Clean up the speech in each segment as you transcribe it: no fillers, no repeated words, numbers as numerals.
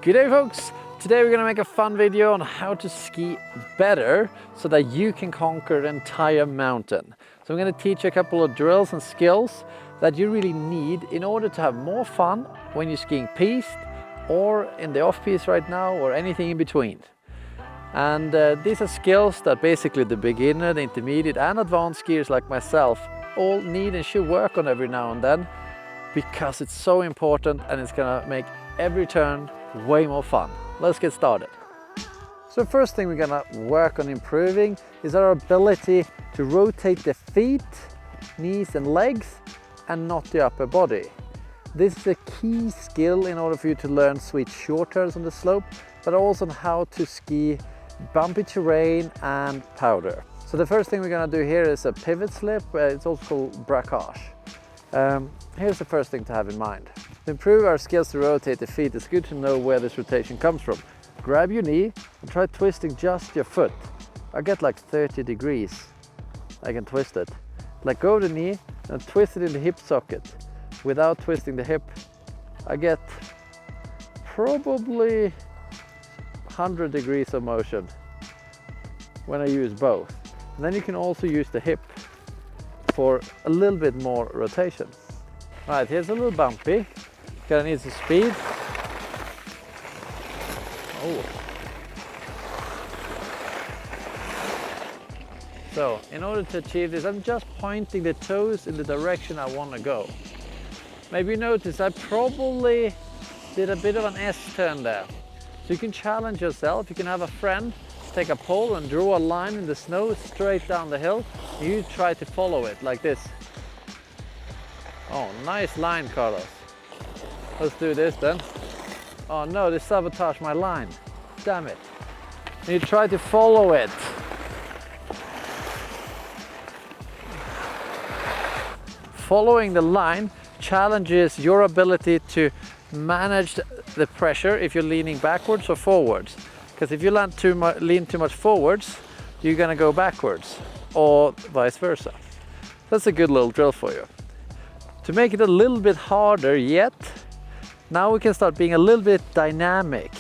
Good day folks! Today we're going to make a fun video on how to ski better so that you can conquer the entire mountain. So I'm going to teach you a couple of drills and skills that you really need in order to have more fun when you're skiing piste or in the off-piste right now or anything in between. And these are skills that basically the beginner, the intermediate and advanced skiers like myself all need and should work on every now and then, because it's so important and it's going to make every turn way more fun. Let's get started. So first thing we're gonna work on improving is our ability to rotate the feet, knees and legs and not the upper body. This is a key skill in order for you to learn sweet short turns on the slope, but also on how to ski bumpy terrain and powder. So the first thing we're gonna do here is a pivot slip. It's also called Braquage. Here's the first thing to have in mind. To improve our skills to rotate the feet, it's good to know where this rotation comes from. Grab your knee and try twisting just your foot. I get like 30 degrees. I can twist it. Let go of the knee and twist it in the hip socket. Without twisting the hip, I get probably 100 degrees of motion when I use both. And then you can also use the hip for a little bit more rotation. All right, here's a little bumpy. Gonna need some speed. Oh. So, in order to achieve this, I'm just pointing the toes in the direction I want to go. Maybe you notice I probably did a bit of an S-turn there. So you can challenge yourself. You can have a friend take a pole and draw a line in the snow straight down the hill. You try to follow it like this. Oh, nice line, Carlos. Let's do this then. Oh no, they sabotaged my line. Damn it. You try to follow it. Following the line challenges your ability to manage the pressure if you're leaning backwards or forwards. Because if you lean too much forwards, you're gonna go backwards, or vice versa. That's a good little drill for you. To make it a little bit harder yet, now we can start being a little bit dynamic,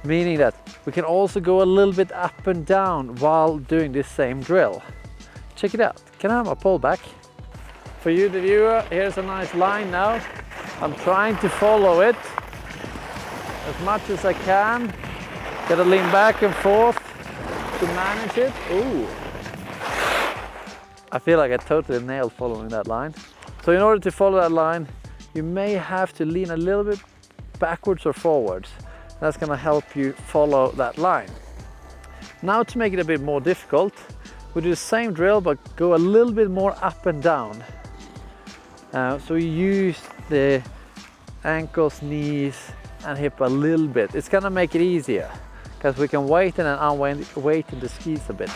meaning that we can also go a little bit up and down while doing this same drill. Check it out. Can I have my pole back? For you, the viewer, here's a nice line now. I'm trying to follow it as much as I can. Gotta lean back and forth to manage it. Ooh. I feel like I totally nailed following that line. So in order to follow that line, you may have to lean a little bit backwards or forwards. That's gonna help you follow that line. Now to make it a bit more difficult, we do the same drill but go a little bit more up and down. So you use the ankles, knees and hip a little bit. It's gonna make it easier because we can weighten and unweighten the skis a bit.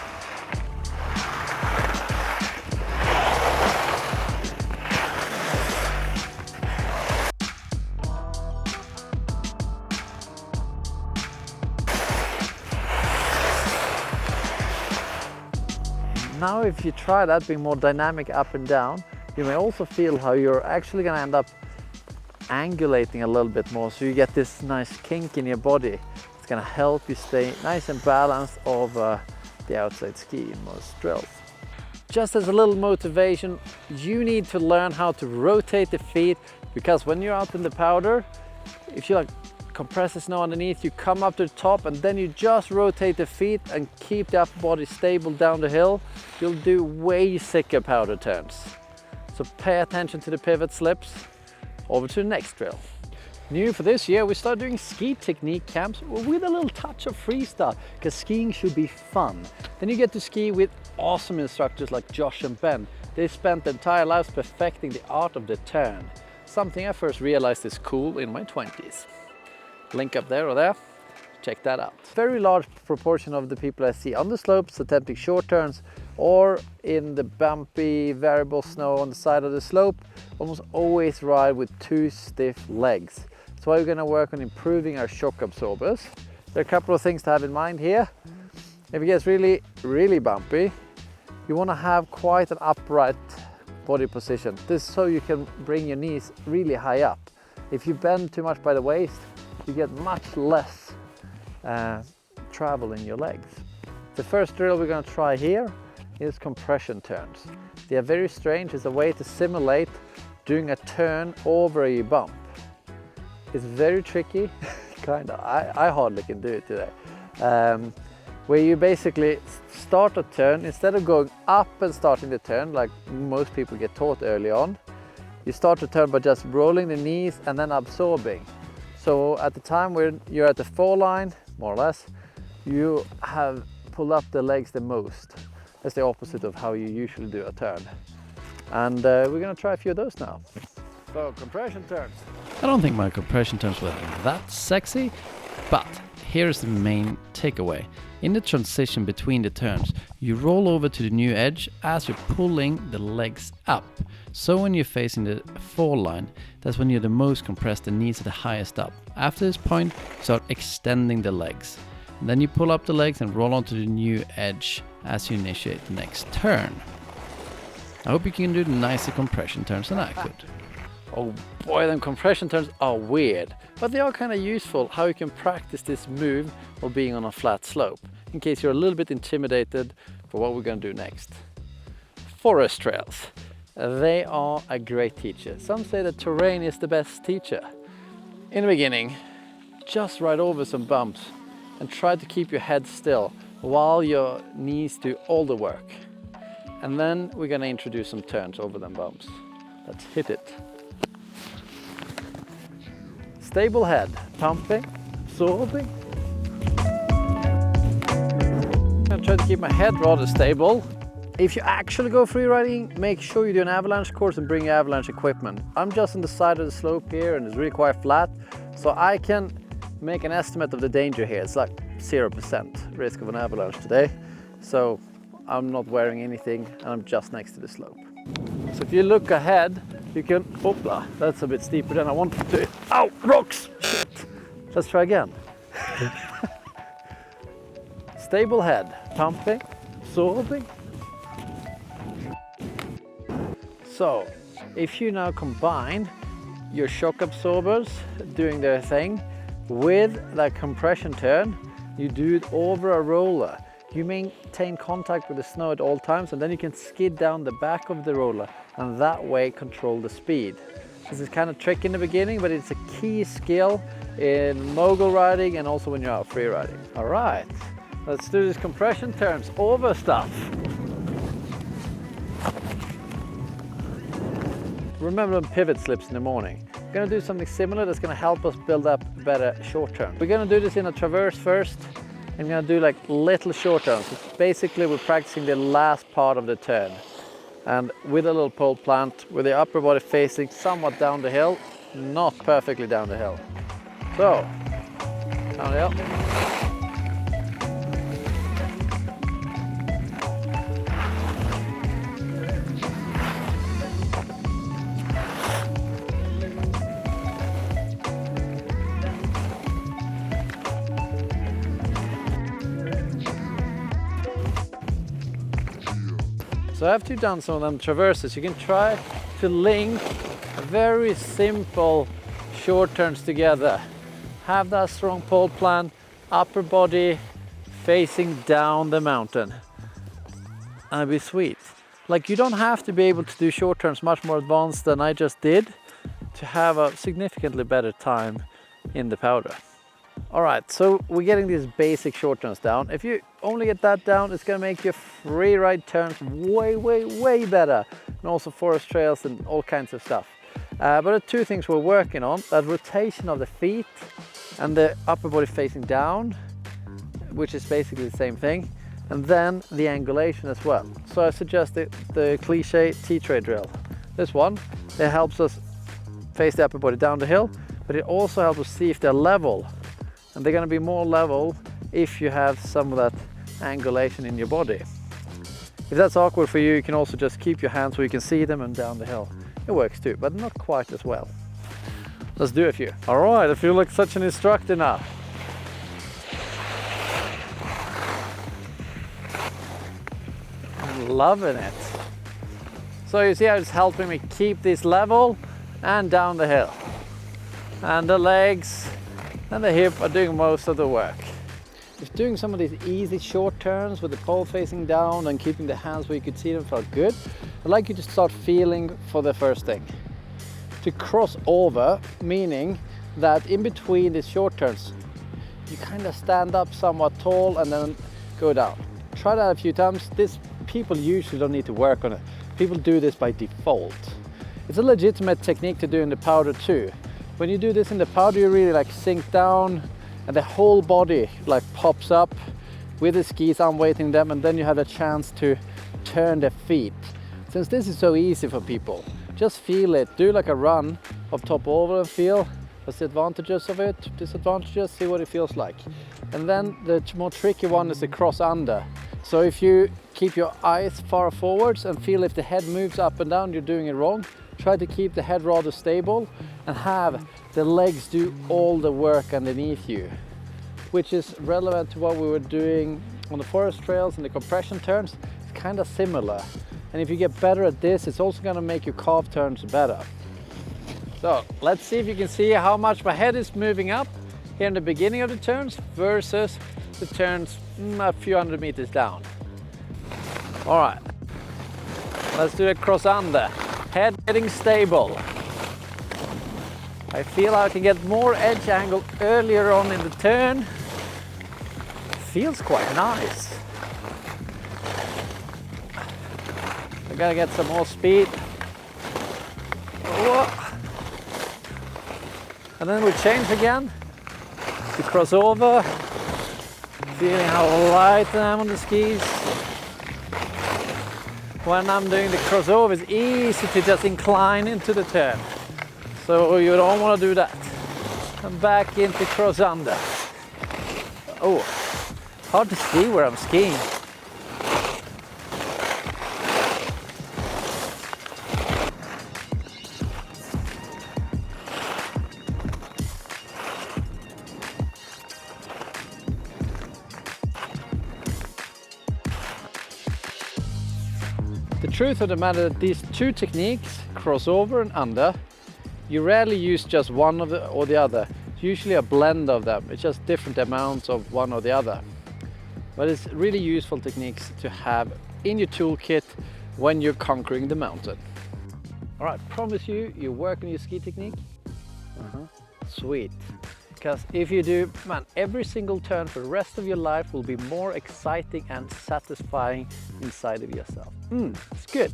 Now if you try that, being more dynamic up and down, you may also feel how you're actually going to end up angulating a little bit more, so you get this nice kink in your body. It's going to help you stay nice and balanced over the outside ski in most drills. Just as a little motivation, you need to learn how to rotate the feet, because when you're out in the powder, if you compress the snow underneath, you come up to the top and then you just rotate the feet and keep the upper body stable down the hill, you'll do way sicker powder turns. So pay attention to the pivot slips. Over to the next drill. New for this year, we start doing ski technique camps with a little touch of freestyle, because skiing should be fun. Then you get to ski with awesome instructors like Josh and Ben. They spent their entire lives perfecting the art of the turn. Something I first realized is cool in my 20s. Link up there or there, check that out. Very large proportion of the people I see on the slopes attempting short turns or in the bumpy variable snow on the side of the slope almost always ride with too stiff legs. That's why we're going to work on improving our shock absorbers. There are a couple of things to have in mind here. If it gets really bumpy, you want to have quite an upright body position. This is so you can bring your knees really high up. If you bend too much by the waist, you get much less travel in your legs. The first drill we're going to try here is compression turns. They are very strange. It's a way to simulate doing a turn over a bump. It's very tricky, kind of. I hardly can do it today. Where you basically start a turn, instead of going up and starting the turn like most people get taught early on, you start the turn by just rolling the knees and then absorbing. So at the time when you're at the fall line, more or less, you have pulled up the legs the most. That's the opposite of how you usually do a turn. And we're gonna try a few of those now. So, compression turns. I don't think my compression turns were that sexy, but here's the main takeaway. In the transition between the turns, you roll over to the new edge as you're pulling the legs up. So when you're facing the fall line, that's when you're the most compressed, the knees are the highest up. After this point, start extending the legs. And then you pull up the legs and roll onto the new edge as you initiate the next turn. I hope you can do nicer compression turns than I could. Oh boy, them compression turns are weird, but they are kind of useful how you can practice this move while being on a flat slope, in case you're a little bit intimidated for what we're going to do next. Forest trails. They are a great teacher. Some say that terrain is the best teacher. In the beginning, just ride over some bumps and try to keep your head still while your knees do all the work. And then we're going to introduce some turns over them bumps. Let's hit it. Stable head, pumping, absorbing. I'm going to try to keep my head rather stable. If you actually go free riding, make sure you do an avalanche course and bring your avalanche equipment. I'm just on the side of the slope here and it's really quite flat, so I can make an estimate of the danger here. It's like 0% risk of an avalanche today. So I'm not wearing anything and I'm just next to the slope. So if you look ahead, you can, opla, that's a bit steeper than I wanted to. Ow, rocks! Shit. Let's try again. Stable head, pumping, absorbing. So, if you now combine your shock absorbers doing their thing with that compression turn, you do it over a roller. You maintain contact with the snow at all times and then you can skid down the back of the roller and that way control the speed. This is kind of tricky in the beginning, but it's a key skill in mogul riding and also when you're out free riding. All right, let's do these compression turns over stuff. Remember them pivot slips in the morning. We're gonna do something similar that's gonna help us build up better short turn. We're gonna do this in a traverse first. I'm gonna do like little short turns. It's basically we're practicing the last part of the turn. And with a little pole plant, with the upper body facing somewhat down the hill, not perfectly down the hill. So, down the hill. So after you've done some of them traverses, you can try to link very simple short turns together. Have that strong pole plant, upper body facing down the mountain. And it'll be sweet. Like you don't have to be able to do short turns much more advanced than I just did to have a significantly better time in the powder. All right, so we're getting these basic short turns down. If you only get that down, it's gonna make your free ride turns way, way, way better. And also forest trails and all kinds of stuff. But there are two things we're working on, that rotation of the feet and the upper body facing down, which is basically the same thing. And then the angulation as well. So I suggest the cliche T-tray drill. This one, it helps us face the upper body down the hill, but it also helps us see if they're level. And they're going to be more level if you have some of that angulation in your body. If that's awkward for you, you can also just keep your hands so you can see them and down the hill. It works too, but not quite as well. Let's do a few. All right, I feel like such an instructor now. I'm loving it. So you see how it's helping me keep this level and down the hill. And the legs and the hip are doing most of the work. If doing some of these easy short turns with the pole facing down and keeping the hands where you could see them felt good, I'd like you to start feeling for the first thing. To cross over, meaning that in between these short turns, you kind of stand up somewhat tall and then go down. Try that a few times. People usually don't need to work on it. People do this by default. It's a legitimate technique to do in the powder too. When you do this in the powder, you really like sink down and the whole body like pops up with the skis unweighting them, and then you have a chance to turn the feet. Since this is so easy for people, just feel it. Do like a run of top over and feel what's the advantages of it, disadvantages, see what it feels like. And then the more tricky one is the cross under. So if you keep your eyes far forwards and feel if the head moves up and down, you're doing it wrong. Try to keep the head rather stable and have the legs do all the work underneath you, which is relevant to what we were doing on the forest trails and the compression turns. It's kind of similar. And if you get better at this, it's also going to make your calf turns better. So let's see if you can see how much my head is moving up here in the beginning of the turns versus the turns a few hundred meters down. All right, let's do a cross under. Head getting stable. I feel I can get more edge angle earlier on in the turn. Feels quite nice. I gotta get some more speed. Whoa. And then we change again to cross over. Feeling how light I am on the skis. When I'm doing the crossover, it's easy to just incline into the turn. So you don't want to do that. And back into cross under. Oh, hard to see where I'm skiing. The truth of the matter is these two techniques, crossover and under, you rarely use just one of the or the other. It's usually a blend of them. It's just different amounts of one or the other. But it's really useful techniques to have in your toolkit when you're conquering the mountain. All right, promise you work on your ski technique. Sweet. Because if you do, man, every single turn for the rest of your life will be more exciting and satisfying inside of yourself. It's good.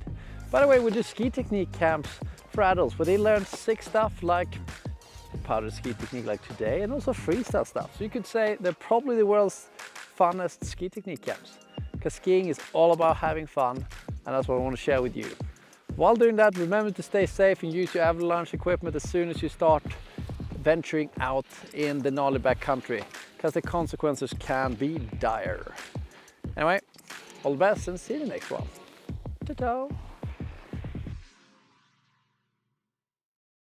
By the way, we do ski technique camps for adults where they learn sick stuff like powder ski technique like today, and also freestyle stuff. So you could say they're probably the world's funnest ski technique camps, because skiing is all about having fun, and that's what I want to share with you. While doing that, remember to stay safe and use your avalanche equipment as soon as you start venturing out in the gnarly backcountry, because the consequences can be dire. Anyway, all the best and see you in the next one. Ta-ta!